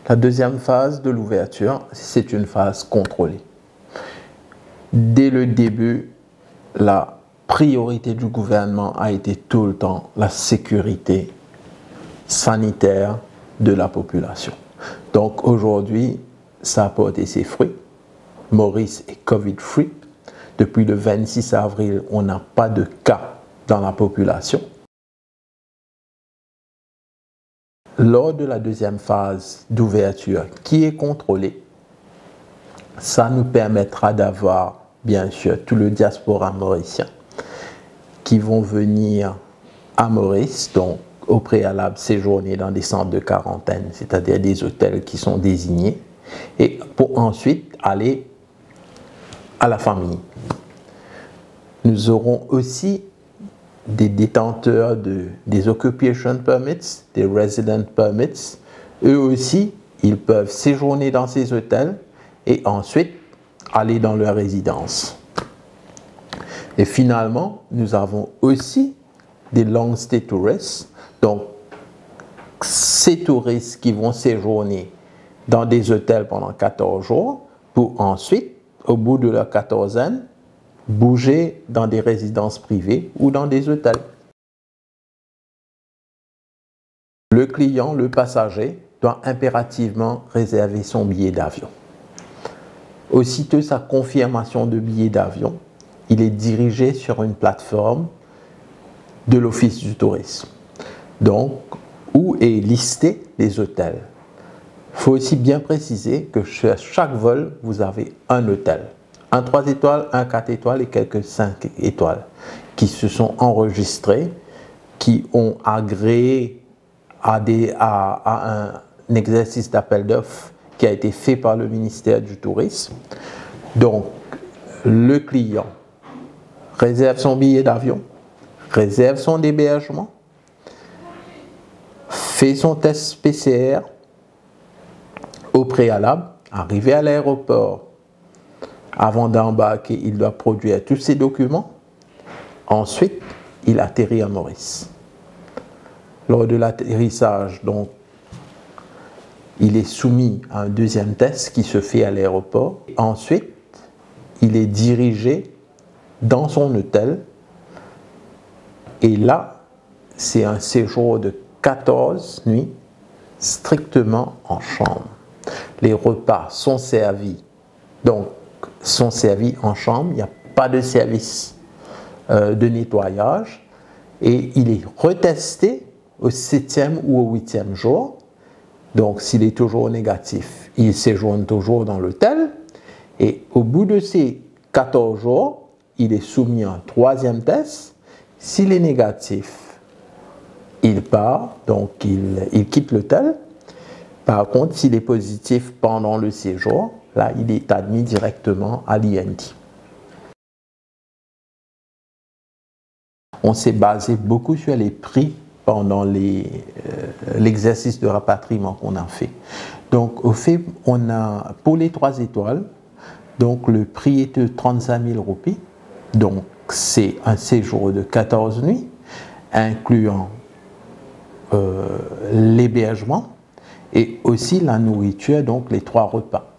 La deuxième phase de l'ouverture, c'est une phase contrôlée. Dès le début, la priorité du gouvernement a été tout le temps la sécurité sanitaire de la population. Donc aujourd'hui, ça a porté ses fruits. Maurice est Covid-free. Depuis le 26 avril, on n'a pas de cas dans la population. Lors de la deuxième phase d'ouverture qui est contrôlée, ça nous permettra d'avoir bien sûr tout le diaspora mauricien qui vont venir à Maurice, donc au préalable séjourner dans des centres de quarantaine, c'est-à-dire des hôtels qui sont désignés, et pour ensuite aller à la famille. Nous aurons aussi des détenteurs des occupation permits, des resident permits. Eux aussi, ils peuvent séjourner dans ces hôtels et ensuite aller dans leur résidence. Et finalement, nous avons aussi des long stay tourists, donc ces touristes qui vont séjourner dans des hôtels pendant 14 jours pour ensuite, au bout de leur quatorzaine, bouger dans des résidences privées ou dans des hôtels. Le client, le passager, doit impérativement réserver son billet d'avion. Aussitôt sa confirmation de billet d'avion, il est dirigé sur une plateforme de l'Office du tourisme, donc où est listé les hôtels. Il faut aussi bien préciser que sur chaque vol, vous avez un hôtel. Un 3 étoiles, un 4 étoiles et quelques 5 étoiles qui se sont enregistrés, qui ont agréé à un exercice d'appel d'offres qui a été fait par le ministère du Tourisme. Donc, le client réserve son billet d'avion, réserve son hébergement, fait son test PCR au préalable, arrivé à l'aéroport. Avant d'embarquer, il doit produire tous ses documents. Ensuite, il atterrit à Maurice. Lors de l'atterrissage, donc, il est soumis à un deuxième test qui se fait à l'aéroport. Ensuite, il est dirigé dans son hôtel. Et là, c'est un séjour de 14 nuits strictement en chambre. Les repas sont servis, donc sont servis en chambre. Il n'y a pas de service de nettoyage. Et il est retesté au 7e ou au 8e jour. Donc, s'il est toujours négatif, il séjourne toujours dans l'hôtel. Et au bout de ces 14 jours, il est soumis à un 3e test. S'il est négatif, il part, donc il quitte l'hôtel. Par contre, s'il est positif pendant le séjour, là, il est admis directement à l'IND. On s'est basé beaucoup sur les prix pendant l'exercice de rapatriement qu'on a fait. Donc, au fait, pour les 3 étoiles, donc le prix est de 35 000 roupies. Donc, c'est un séjour de 14 nuits, incluant l'hébergement et aussi la nourriture, donc les 3 repas.